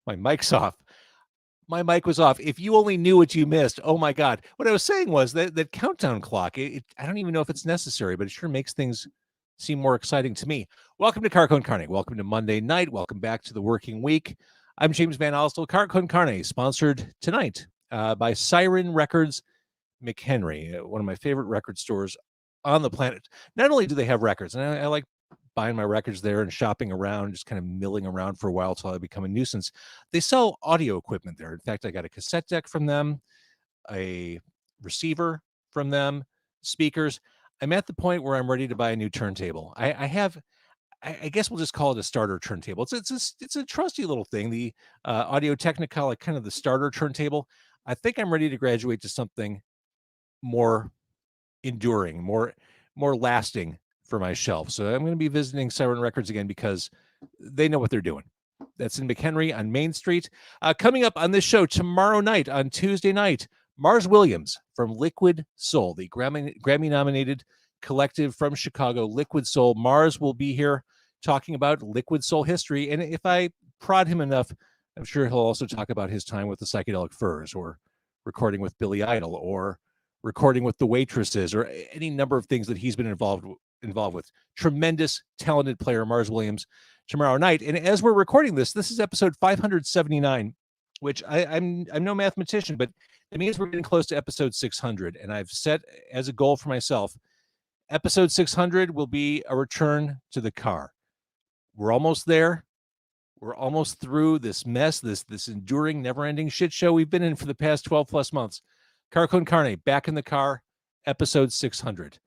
My mic's off. My mic was off. If you only knew what you missed, oh my God. What I was saying was that countdown clock, I don't even know if it's necessary, but it sure makes things seem more exciting to me. Welcome to Car Con Carne. Welcome to Monday night. Welcome back to the working week. I'm James Van Alstel. Car Con Carne, sponsored tonight by Siren Records McHenry, one of my favorite record stores on the planet. Not only do they have records, and I like buying my records there and shopping around, just kind of milling around for a while till I become a nuisance. They sell audio equipment there. In fact, I got a cassette deck from them, a receiver from them, speakers. I'm at the point where I'm ready to buy a new turntable. I guess we'll just call it a starter turntable. It's a trusty little thing, the Audio Technica, like kind of the starter turntable. I think I'm ready to graduate to something more enduring, more lasting for my shelf. So I'm going to be visiting Siren Records again because they know what they're doing. That's in McHenry on Main Street. Coming up on this show tomorrow night, on Tuesday night, Mars Williams from Liquid Soul, the Grammy-nominated collective from Chicago, Liquid Soul. Mars will be here talking about Liquid Soul history. And if I prod him enough, I'm sure he'll also talk about his time with the Psychedelic Furs, or recording with Billy Idol, or recording with the Waitresses, or any number of things that he's been involved with. Tremendous, talented player, Mars Williams, tomorrow night. And as we're recording this is episode 579, which I'm no mathematician, but it means we're getting close to episode 600. And I've set as a goal for myself, episode 600 will be a return to the car. We're almost there. We're almost through this mess, this enduring, never-ending shit show we've been in for the past 12 plus months. Car Con Carne, back in the car, episode 600.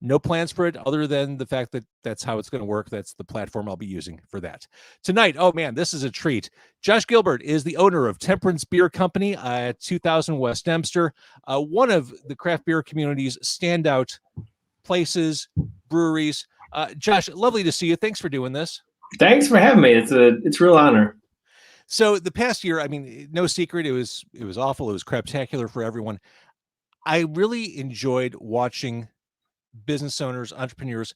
No plans for it other than the fact that that's how it's going to work. That's the platform I'll be using for that. Tonight, oh man, this is a treat. Josh Gilbert is the owner of Temperance Beer Company at 2000 West Dempster, one of the craft beer community's standout places, breweries. Josh, lovely to see you. Thanks for doing this. Thanks for having me. It's a real honor. So the past year, I mean, no secret, it was awful. It was craptacular for everyone. I really enjoyed watching business owners, entrepreneurs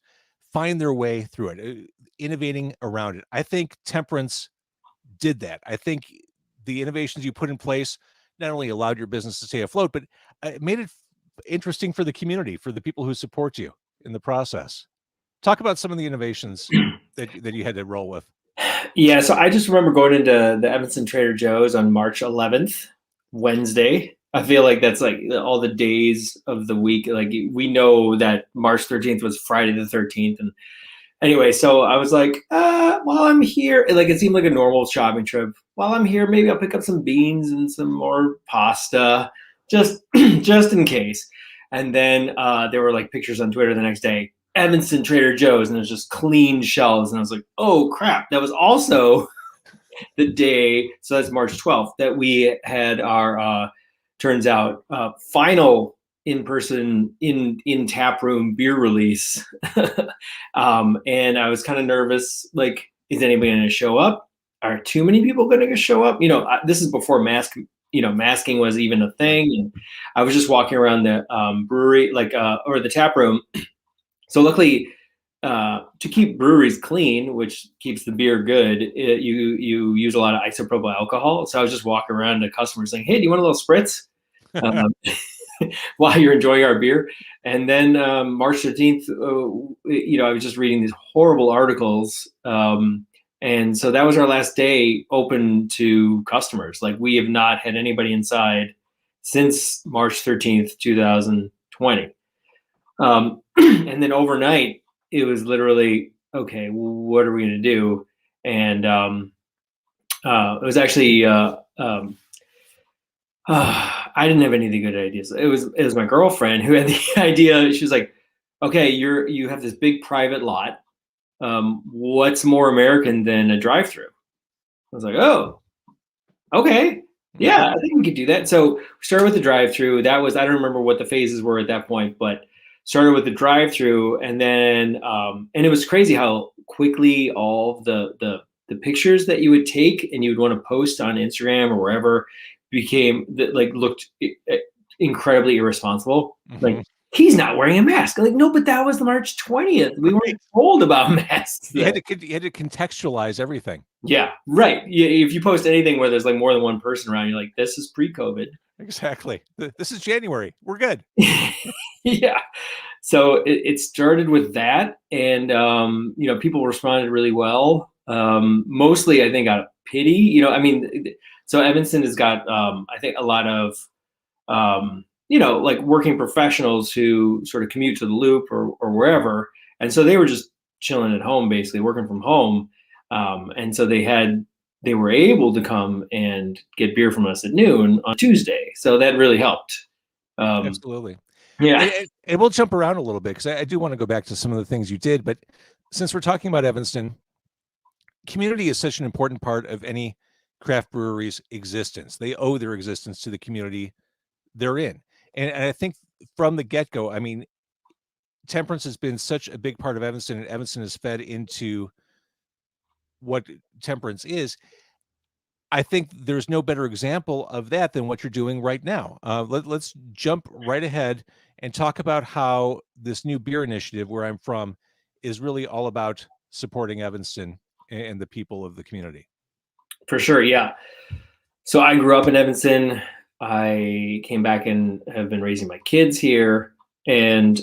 find their way through it, innovating around it. I think Temperance did that. I think the innovations you put in place not only allowed your business to stay afloat, but it made it interesting for the community, for the people who support you in the process. Talk about some of the innovations that you had to roll with. Yeah, so I just remember going into the Evanston Trader Joe's on March 11th, Wednesday. I feel like that's like all the days of the week. Like we know that March 13th was Friday the 13th. And anyway, so I was like, while I'm here, like it seemed like a normal shopping trip. While I'm here, maybe I'll pick up some beans and some more pasta, just in case. And then there were like pictures on Twitter the next day, Evanston Trader Joe's, and it was just clean shelves. And I was like, oh crap, that was also the day, so that's March 12th, that we had our turns out final in-person in tap room beer release. And I was kind of nervous, like, is anybody going to show up? Are too many people going to show up? This is before masking was even a thing. And I was just walking around the brewery, or the tap room. So luckily, to keep breweries clean, which keeps the beer good, you use a lot of isopropyl alcohol. So I was just walking around to customers saying, hey, do you want a little spritz? While you're enjoying our beer. And then March 13th, I was just reading these horrible articles. And so that was our last day open to customers. Like we have not had anybody inside since March 13th, 2020. And then overnight, it was literally, okay, what are we going to do? And it was actually, I didn't have any of the good ideas. It was my girlfriend who had the idea. She was like, okay, you have this big private lot. What's more American than a drive-through? I was like, oh, okay. Yeah, I think we could do that. So we started with the drive-through. That was, I don't remember what the phases were at that point, but started with the drive-through, and then and it was crazy how quickly all the pictures that you would take and you would want to post on Instagram or wherever looked incredibly irresponsible. Mm-hmm. Like he's not wearing a mask. Like, no, but that was the March 20th. We Right. weren't told about masks. You had to contextualize everything. Yeah, right. If you post anything where there's like more than one person around, you're like, this is pre-COVID. Exactly. This is January. We're good. Yeah. So it started with that, and people responded really well. Mostly, I think, out of pity. I mean, so Evanston has got, I think, a lot of, like working professionals who sort of commute to the Loop or wherever, and so they were just chilling at home, basically working from home, and so they were able to come and get beer from us at noon on Tuesday. So that really helped. Absolutely. Yeah. And we'll jump around a little bit because I do want to go back to some of the things you did. But since we're talking about Evanston, community is such an important part of any craft brewery's existence. They owe their existence to the community they're in. And I think from the get-go, I mean, Temperance has been such a big part of Evanston, and Evanston has fed into what Temperance is. I think there's no better example of that than what you're doing right now. Let's jump right ahead and talk about how this new beer initiative, where I'm from, is really all about supporting Evanston and the people of the community. For sure, yeah. So I grew up in Evanston. I came back and have been raising my kids here, and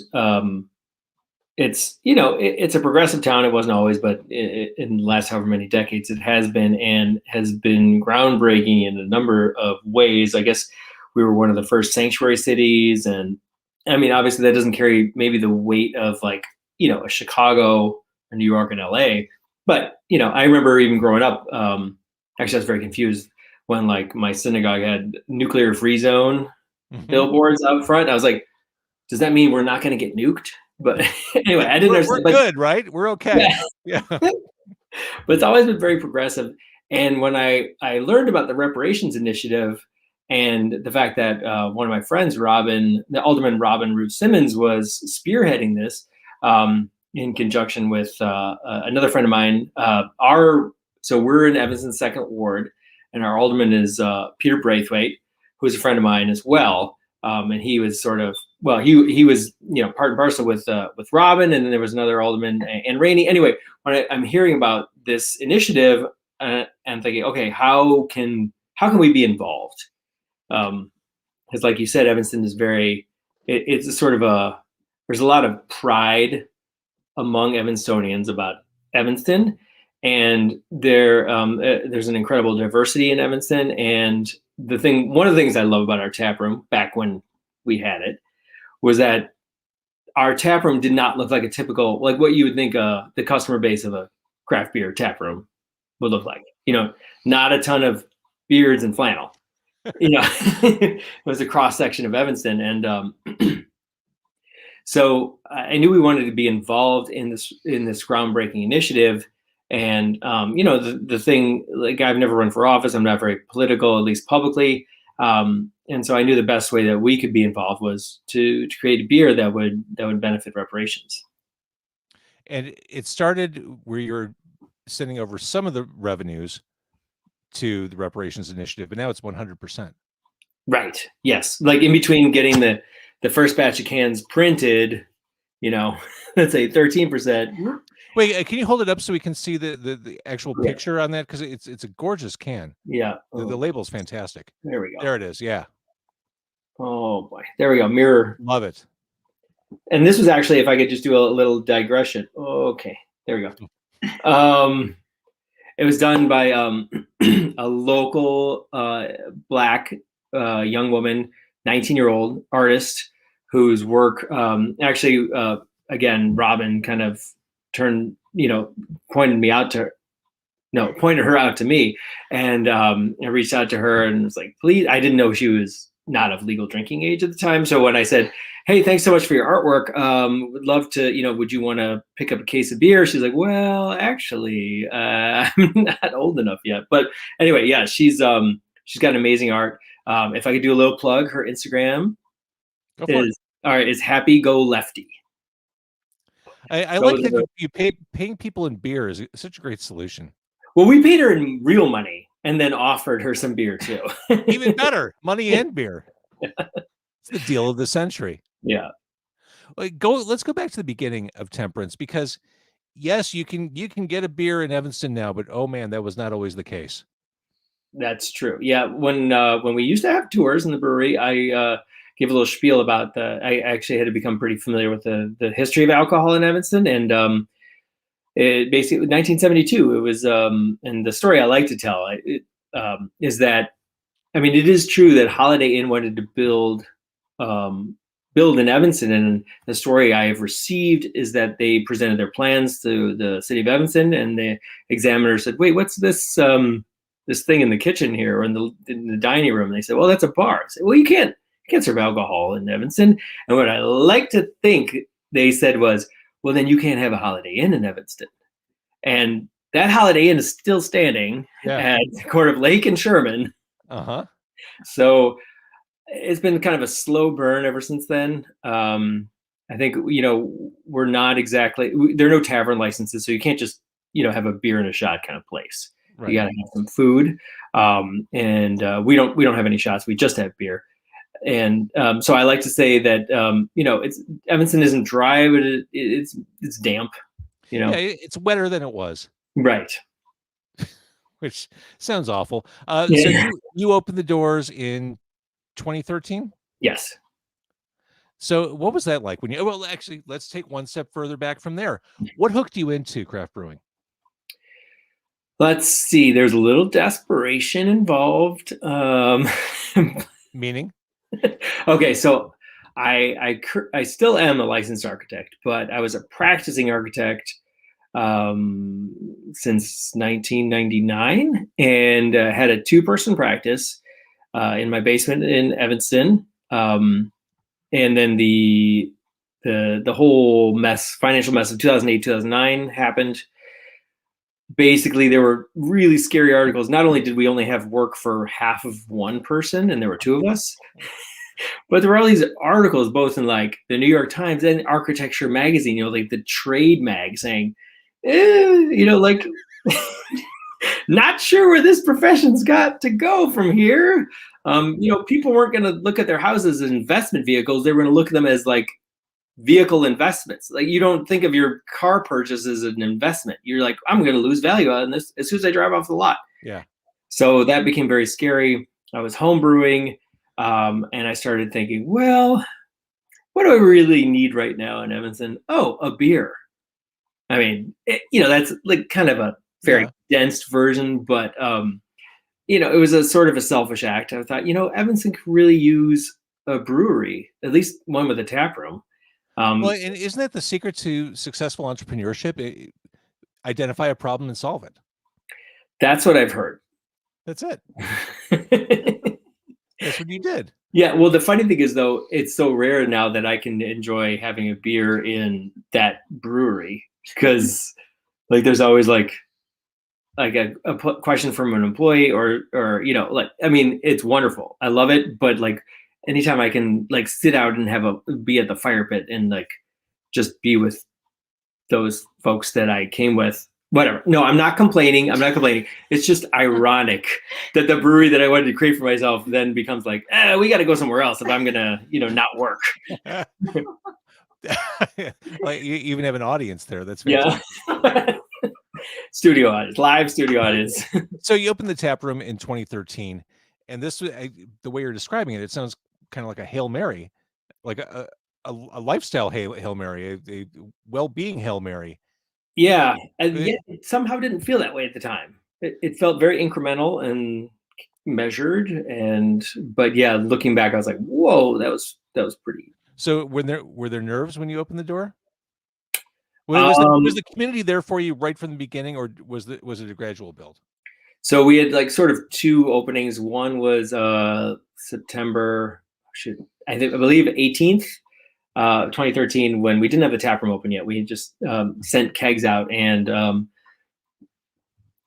it's a progressive town. It wasn't always, but in the last however many decades, it has been, and has been groundbreaking in a number of ways. I guess we were one of the first sanctuary cities, and I mean, obviously, that doesn't carry maybe the weight of like a Chicago, or New York, and LA. But I remember even growing up. Actually, I was very confused when like my synagogue had nuclear free zone billboards out front. I was like, does that mean we're not going to get nuked? But anyway, I didn't understand. We're good, right? We're okay. Yeah. But it's always been very progressive. And when I learned about the reparations initiative and the fact that one of my friends, the Alderman Robin Root Simmons, was spearheading this in conjunction with another friend of mine, so we're in Evanston's second ward, and our alderman is Peter Braithwaite, who's a friend of mine as well. And he was sort of, he was part and parcel with Robin, and then there was another alderman, and Rainey. Anyway, when I'm hearing about this initiative, and thinking, okay, how can we be involved? Because like you said, Evanston is it's a sort of there's a lot of pride among Evanstonians about Evanston. And there's an incredible diversity in Evanston. And one of the things I love about our tap room, back when we had it, was that our tap room did not look like a typical, like what you would think the customer base of a craft beer tap room would look like. Not a ton of beards and flannel. It was a cross section of Evanston, and so I knew we wanted to be involved in this groundbreaking initiative. And the thing, like, I've never run for office. I'm not very political, at least publicly. And so I knew the best way that we could be involved was to create a beer that would benefit reparations. And it started where you're sending over some of the revenues to the reparations initiative, but now it's 100%. Right. Yes. Like in between getting the first batch of cans printed, let's say 13%. Wait, can you hold it up so we can see the actual picture on that? Because it's a gorgeous can. Yeah. The label's fantastic. There we go. There it is. Yeah. Oh boy. There we go. Mirror. Love it. And this was actually, if I could just do a little digression. Okay. There we go. It was done by a local Black young woman, 19-year-old artist whose work actually, again, Robin kind of pointed her out to me, and I reached out to her and was like, please, I didn't know she was not of legal drinking age at the time. So when I said, hey, thanks so much for your artwork, would love to, would you want to pick up a case of beer? She's like, well, actually, I'm not old enough yet. But anyway, yeah, she's got amazing art. If I could do a little plug, her Instagram is Happy Go Lefty. I like that you paying people in beer is such a great solution. Well, we paid her in real money and then offered her some beer too. Even better, money and beer. It's the deal of the century. Yeah. Let's go back to the beginning of Temperance, because yes, you can get a beer in Evanston now, but oh man, that was not always the case. That's true. Yeah, when we used to have tours in the brewery, I gave a little spiel about I actually had to become pretty familiar with the history of alcohol in Evanston, and it basically 1972. It was, and the story I like to tell is that, I mean, it is true that Holiday Inn wanted to build in Evanston, and the story I have received is that they presented their plans to the city of Evanston, and the examiner said, "Wait, what's this thing in the kitchen here or in the dining room?" And they said, "Well, that's a bar." I said, "Well, you can't serve alcohol in Evanston." And what I like to think they said was, "Well, then you can't have a Holiday Inn in Evanston." And that Holiday Inn is still standing at the corner of Lake and Sherman. Uh-huh. So it's been kind of a slow burn ever since then. I think, we're not exactly, there are no tavern licenses, so you can't just, have a beer and a shot kind of place. Right. You got to have some food. And we don't have any shots. We just have beer. And so I like to say that, it's Evanston isn't dry, but it's damp, Yeah, it's wetter than it was. Right. Which sounds awful. Yeah. So you opened the doors in 2013? Yes. So what was that like when you, well, actually, let's take one step further back from there. What hooked you into craft brewing? Let's see. There's a little desperation involved. Meaning? Okay, so I still am a licensed architect, but I was a practicing architect since 1999, and had a 2-person practice in my basement in Evanston. And then the whole financial mess of 2008, 2009 happened. Basically, there were really scary articles. Not only did we only have work for half of one person, and there were 2 of us, but there were all these articles, both in like the New York Times and Architecture Magazine, like the trade mag, saying, like, not sure where this profession's got to go from here. People weren't going to look at their houses as investment vehicles. They were going to look at them as like vehicle investments. Like, you don't think of your car purchase as an investment. You're like, I'm going to lose value on this as soon as I drive off the lot. Yeah. So that became very scary. I was home brewing, and I started thinking, well, what do I really need right now in Evanston? Oh, a beer. I mean, that's like kind of a very dense version, but it was a sort of a selfish act. I thought, Evanston could really use a brewery, at least one with a tap room. Well, and isn't that the secret to successful entrepreneurship? Identify a problem and solve it. That's what I've heard. That's it. That's what you did. Yeah. Well, the funny thing is, though, it's so rare now that I can enjoy having a beer in that brewery, because like there's always like a question from an employee or I mean, it's wonderful. I love it. But like anytime I can like sit out and be at the fire pit and like just be with those folks that I came with, whatever. No, I'm not complaining. It's just ironic that the brewery that I wanted to create for myself then becomes like, we got to go somewhere else if I'm going to, not work. Like, you even have an audience there. That's fantastic. Yeah. Studio audience, live studio audience. So you opened the tap room in 2013, and this, the way you're describing it, it sounds kind of like a Hail Mary, like a lifestyle Hail Mary, a well-being Hail Mary. Yeah, and yet it somehow didn't feel that way at the time. It felt very incremental and measured, but yeah, looking back, I was like, whoa, that was pretty. So were there nerves when you opened the door? Was the community there for you right from the beginning, or was it a gradual build? So we had like sort of 2 openings. One was September, I believe 18th, 2013, when we didn't have the tap room open yet. We had just sent kegs out, and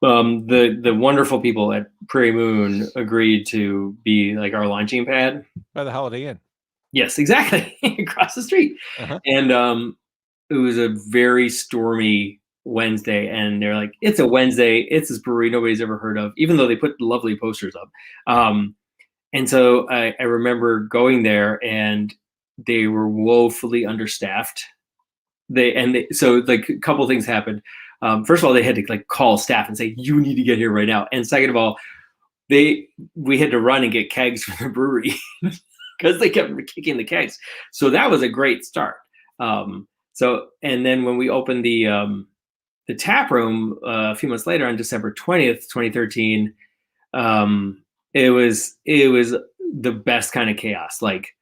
the wonderful people at Prairie Moon agreed to be like our launching pad By the Holiday Inn. Yes, exactly. Across the street. Uh-huh. And it was a very stormy Wednesday, and they're like, it's a Wednesday, it's this brewery nobody's ever heard of, even though they put lovely posters up. And so I remember going there, and they were woefully understaffed. So like a couple things happened. First of all, they had to like call staff and say, you need to get here right now. And second of all, we had to run and get kegs from the brewery because they kept kicking the kegs. So that was a great start. And then when we opened the tap room a few months later on December 20th, 2013, it was the best kind of chaos. Like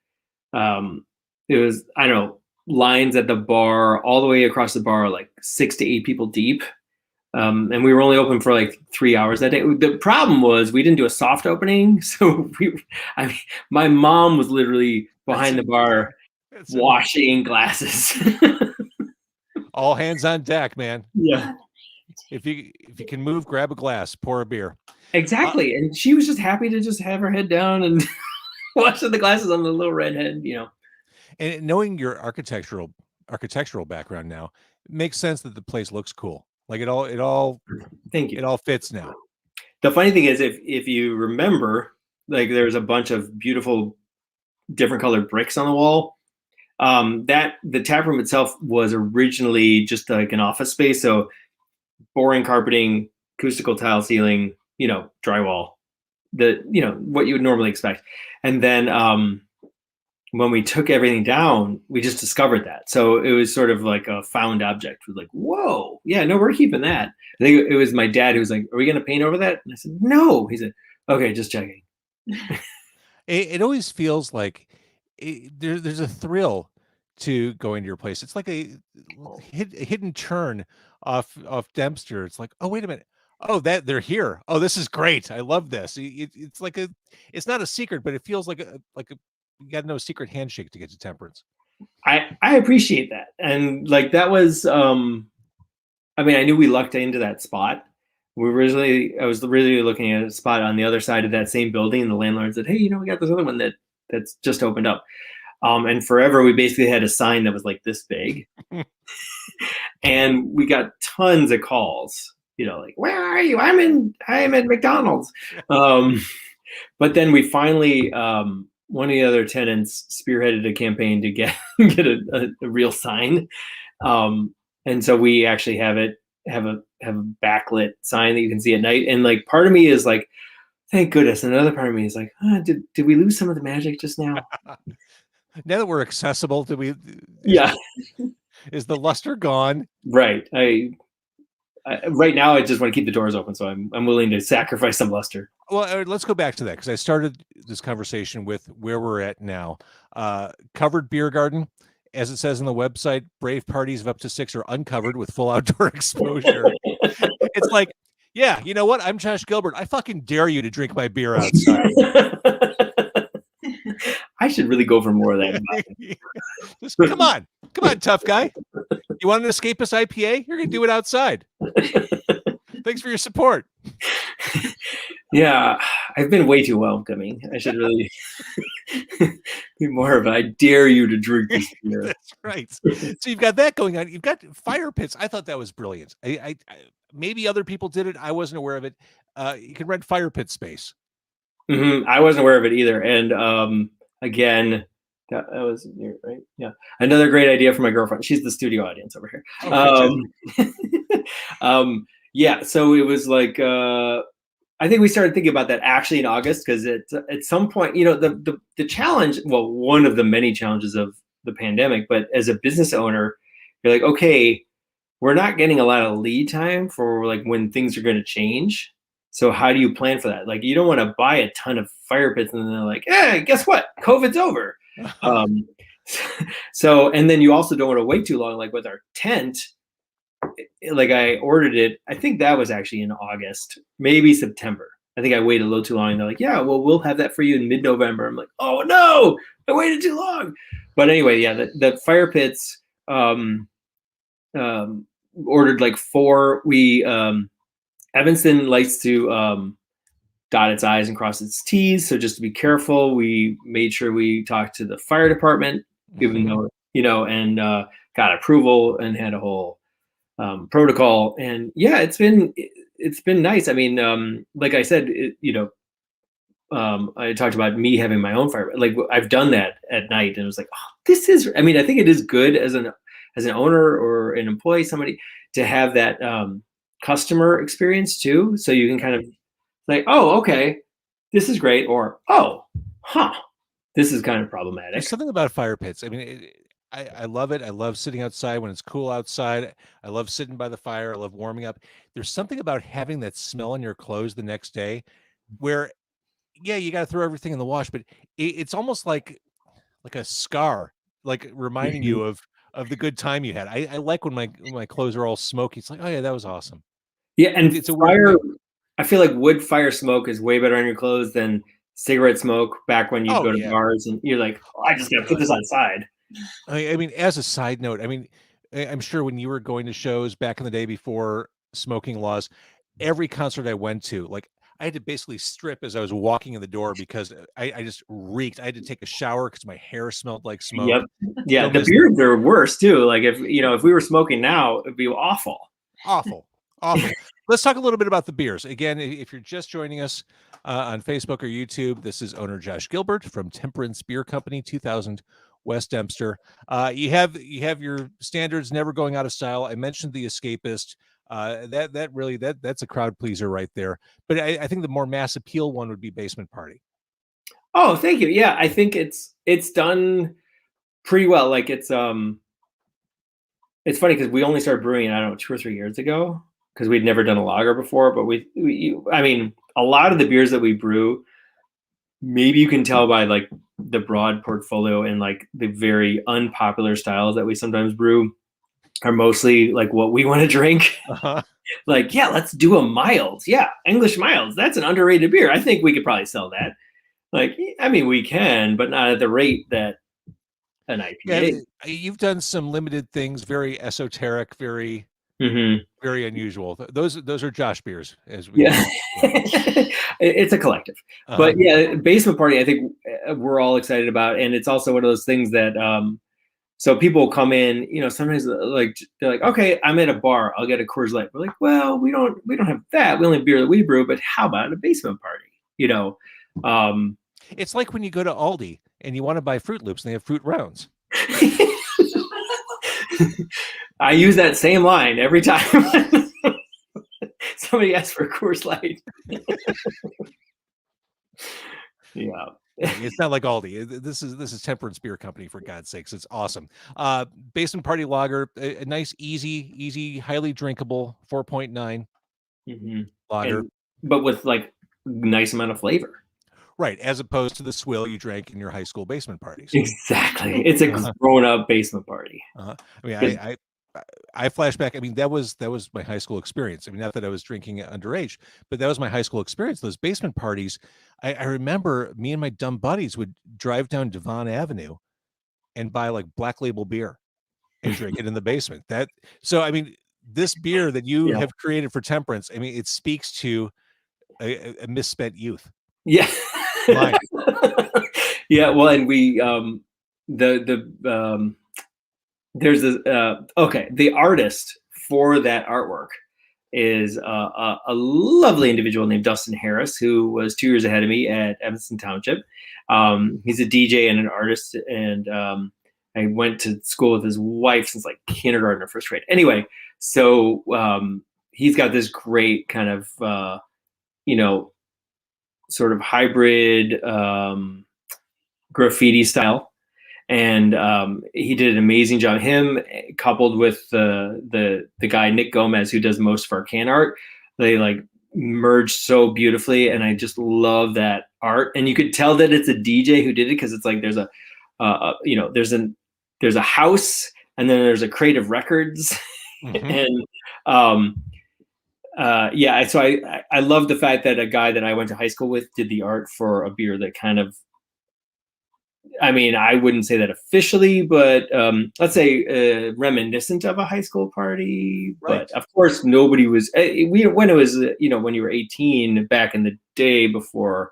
it was, I don't know, lines at the bar all the way across the bar, like 6 to 8 people deep. And we were only open for like 3 hours that day. The problem was we didn't do a soft opening. So my mom was literally behind the bar washing glasses. All hands on deck, man. Yeah. If you can move, grab a glass, pour a beer. Exactly. And she was just happy to just have her head down and washing the glasses on the little redhead, And knowing your architectural background now, it makes sense that the place looks cool. Like it all Thank you. It all fits now. The funny thing is, if you remember, like there's a bunch of beautiful different colored bricks on the wall. That the tap room itself was originally just like an office space. So boring carpeting, acoustical tile ceiling, drywall, what you would normally expect. And then when we took everything down, we just discovered that. So it was sort of like a found object. We're like, whoa, yeah, no, we're keeping that. I think it was my dad who was like, are we going to paint over that? And I said, no. He said, okay, just checking. It always feels like there's a thrill to going to your place. It's like a hidden turn off Dempster. It's like, oh, wait a minute. Oh, that they're here. Oh, this is great. I love this. It's like it's not a secret, but it feels like a you got no secret handshake to get to Temperance. I appreciate that. And like, that was, I knew we lucked into that spot. I was originally looking at a spot on the other side of that same building, and the landlord said, hey, we got this other one that's just opened up. And forever we basically had a sign that was like this big. And we got tons of calls, like, where are you? I am at McDonald's. But then we finally, one of the other tenants spearheaded a campaign to get a real sign. And so we actually have a backlit sign that you can see at night. And like, part of me is like, thank goodness. And another part of me is like, did we lose some of the magic just now? Now that we're accessible, Yeah. Is the luster gone? Right. Right now I just want to keep the doors open, so I'm willing to sacrifice some luster. Well, let's go back to that, because I started this conversation with where we're at now. Covered beer garden, as it says on the website. Brave parties of up to 6 are uncovered with full outdoor exposure. It's like, yeah, you know what? I'm Josh Gilbert. I fucking dare you to drink my beer outside. I should really go for more of that. Just, come on, tough guy. You want an escapist IPA? You're gonna do it outside. Thanks for your support. Yeah, I've been way too welcoming. I should really be more of I dare you to drink this beer. That's right. So you've got that going on. You've got fire pits. I thought that was brilliant. I maybe other people did it. I wasn't aware of it. You can rent fire pit space. Mm-hmm. I wasn't aware of it either. And again, that was right. Yeah, another great idea for my girlfriend. She's the studio audience over here. Yeah. So it was like I think we started thinking about that actually in August, because at some point, the challenge. Well, one of the many challenges of the pandemic, but as a business owner, you're like, okay, we're not getting a lot of lead time for like when things are going to change. So how do you plan for that? Like, you don't want to buy a ton of fire pits and then they're like, hey, guess what? COVID's over. So, and then you also don't want to wait too long. Like with our tent, like I ordered it, I think that was actually in August, maybe September. I think I waited a little too long. And they're like, yeah, well, we'll have that for you in mid-November. I'm like, oh no, I waited too long. But anyway, yeah, the fire pits, ordered like 4. We, Evanston likes to dot its I's and cross its T's. So just to be careful, we made sure we talked to the fire department, even though, and got approval and had a whole protocol. And yeah, it's been nice. I mean, like I said, I talked about me having my own fire. Like I've done that at night, and it was like, oh, this is. I mean, I think it is good as an owner or an employee, somebody to have that customer experience too. So you can kind of like, oh, okay, this is great, or oh, huh, this is kind of There's problematic. something about fire pits. I mean, I love it. I love sitting outside when it's cool outside. I love sitting by the fire. I love warming up. There's something about having that smell on your clothes the next day where, yeah, you got to throw everything in the wash, but it's almost like a scar, like reminding Mhm. you of the good time you had. I like when my clothes are all smoky. It's like, oh yeah, that was awesome. Yeah, and It's a weird fire. thing. I feel like wood fire smoke is way better on your clothes than cigarette smoke back when you'd Oh go to yeah. bars and you're like, oh, I Oh just my gotta put God. this outside. I mean, as a side note, I mean, I'm sure when you were going to shows back in the day before smoking laws, every concert I went to, like I had to basically strip as I was walking in the door because I just reeked. I had to take a shower because my hair smelled like smoke. Yep. Yeah, Don't the miss that. beards are worse too. Like if we were smoking now, it'd be awful. Awful, awful. Let's talk a little bit about the beers. Again, if you're just joining us on Facebook or YouTube, this is owner Josh Gilbert from Temperance Beer Company, 2000 West Dempster. You have your standards, never going out of style. I mentioned the Escapist. That really that's a crowd pleaser right there. But I think the more mass appeal one would be Basement Party. Oh, thank you. Yeah, I think it's done pretty well. Like it's funny because we only started brewing, I don't know, 2 or 3 years ago because we'd never done a lager before. But I mean, a lot of the beers that we brew, maybe you can tell by like the broad portfolio and like the very unpopular styles that we sometimes brew are mostly like what we want to drink. Uh-huh. Like, yeah, let's do a mild. Yeah, English milds. That's an underrated beer. I think we could probably sell that. Like, I mean, we can, but not at the rate that an Yeah, IPA. you've done some limited things, very esoteric, very Mm-hmm. very unusual. Those are Josh beers, as we Yeah, know. Yeah. it's a collective. Uh-huh. But yeah, basement party. I think we're all excited about, and it's also one of those things that so people come in, sometimes like they're like, okay, I'm at a bar, I'll get a Coors Light. We're like, well, we don't have that. We only have beer that we brew, but how about a basement party? You know, um, It's like when you go to Aldi and you want to buy Fruit Loops and they have fruit rounds. I use that same line every time somebody asks for a Coors Light. Yeah. It's not like Aldi. This is Temperance Beer Company, for God's sakes. It's awesome. Basement Party Lager, a nice, easy, highly drinkable 4.9 Hmm. lager. And but with like nice amount of flavor. Right, as opposed to the swill you drank in your high school basement parties. Exactly. It's a Uh-huh, grown up basement party. uh-huh. I mean, 'Cause- I flash back. I mean, that was my high school experience. I mean, not that I was drinking underage, but that was my high school experience. Those basement parties. I remember me and my dumb buddies would drive down Devon Avenue and buy like Black Label beer and drink it in the basement. So I mean, this beer that you yeah. have created for Temperance, I mean, it speaks to a misspent youth. Yeah. Mine. Yeah. Well, and we, there's this, okay, the artist for that artwork is a lovely individual named Dustin Harris, who was 2 years ahead of me at Evanston Township. He's a DJ and an artist, and I went to school with his wife since like kindergarten or first grade. Anyway, so he's got this great kind of you know sort of hybrid graffiti style, and he did an amazing job. Him coupled with the guy Nick Gomez, who does most of our can art, they like merged so beautifully, and I just love that art. And you could tell that it's a DJ who did it because it's like there's a there's a house, and then there's a Creative Records, Hmm. and um, yeah. So I love the fact that a guy that I went to high school with did the art for a beer that kind of, I mean, I wouldn't say that officially, but let's say reminiscent of a high school party. But Right. of course, nobody was. When it was, when you were 18 back in the day before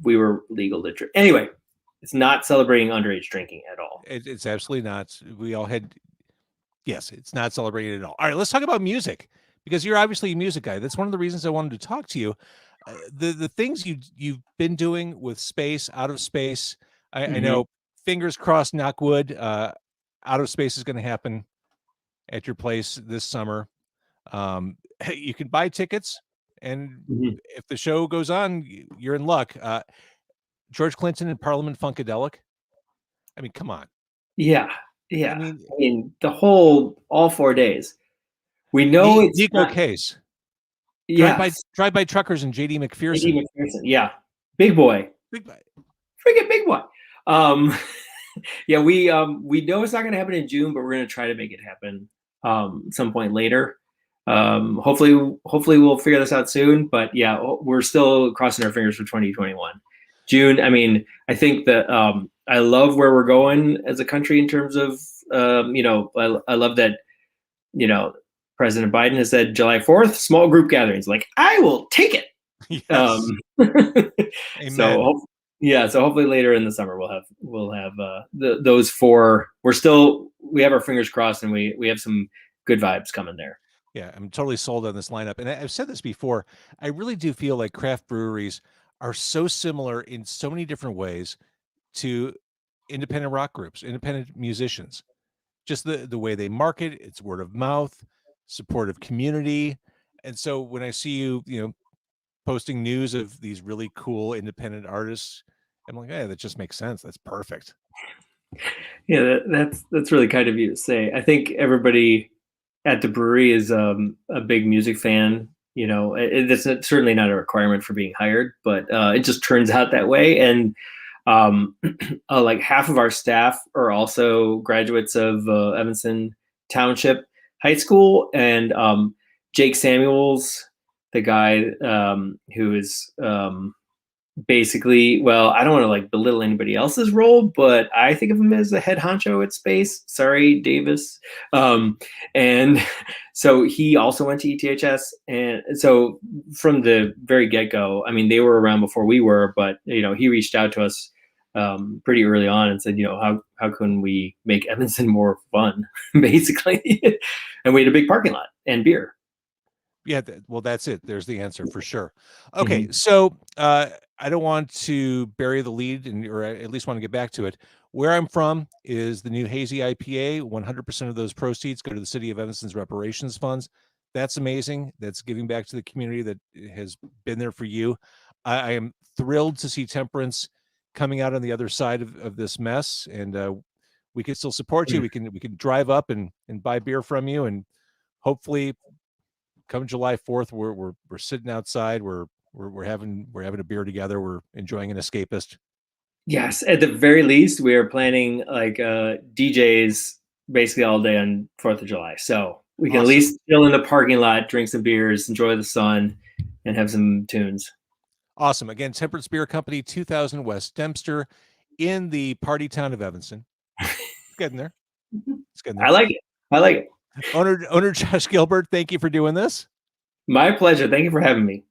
we were legal to drink. Anyway, it's not celebrating underage drinking at all. It's absolutely not. We all had, yes, it's not celebrated at all. All right, let's talk about music because you're obviously a music guy. That's one of the reasons I wanted to talk to you. The things you've been doing with space, out of space. I Mhm. know, fingers crossed, knock wood, out of space is going to happen at your place this summer. You can buy tickets, and Mhm. if the show goes on, you're in luck. George Clinton and Parliament Funkadelic. I mean, come on. Yeah, I yeah. mean, I mean, all 4 days. We know it's Nico not. Case, Yes, drive by truckers, and JD Eddie McPherson. McPherson. Yeah, big boy, Big, freaking big boy. Um, yeah, we know it's not going to happen in June, but we're going to try to make it happen some point later. Hopefully we'll figure this out soon. But yeah, we're still crossing our fingers for 2021. June. I mean, I think that I love where we're going as a country in terms of I love that President Biden has said July 4th, small group gatherings. Like, I will take it. yes. So Amen. yeah, so hopefully later in the summer we'll have those four. We have our fingers crossed, and we have some good vibes coming there. Yeah, I'm totally sold on this lineup. And I've said this before. I really do feel like craft breweries are so similar in so many different ways to independent rock groups, independent musicians. Just the way they market, it's word of mouth, supportive community. And so when I see you posting news of these really cool independent artists, I'm like, hey, that just makes sense. That's perfect. Yeah, that's really kind of you to say. I think everybody at the brewery is a big music fan. It's certainly not a requirement for being hired, but it just turns out that way. And um, like half of our staff are also graduates of Evanston Township High School, and Jake Samuels, the guy who is basically, well, I don't want to like belittle anybody else's role, but I think of him as the head honcho at Space. Sorry, Davis. And so he also went to ETHS, and so from the very get go, I mean, they were around before we were, but he reached out to us pretty early on and said, how can we make Evanston more fun, basically. And we had a big parking lot and beer. Yeah, well, that's it. There's the answer for sure. Mm-hmm. Okay, so I don't want to bury the lead, or I at least want to get back to it. Where I'm from is the new Hazy IPA. 100% of those proceeds go to the City of Evanston's reparations funds. That's amazing. That's giving back to the community that has been there for you. I am thrilled to see Temperance coming out on the other side of this mess, and we can still support you. We can drive up and buy beer from you, and hopefully come July 4th, we're sitting outside. We're having a beer together. We're enjoying an escapist. Yes, at the very least, we are planning like DJs basically all day on 4th of July. So we can at Awesome. least chill in the parking lot, drink some beers, enjoy the sun, and have some tunes. Awesome. Again, Temperance Beer Company, 2000 West Dempster, in the party town of Evanston. It's getting there. It's getting I there. like it. I like it. Owner Josh Gilbert, thank you for doing this. My pleasure. Thank you for having me.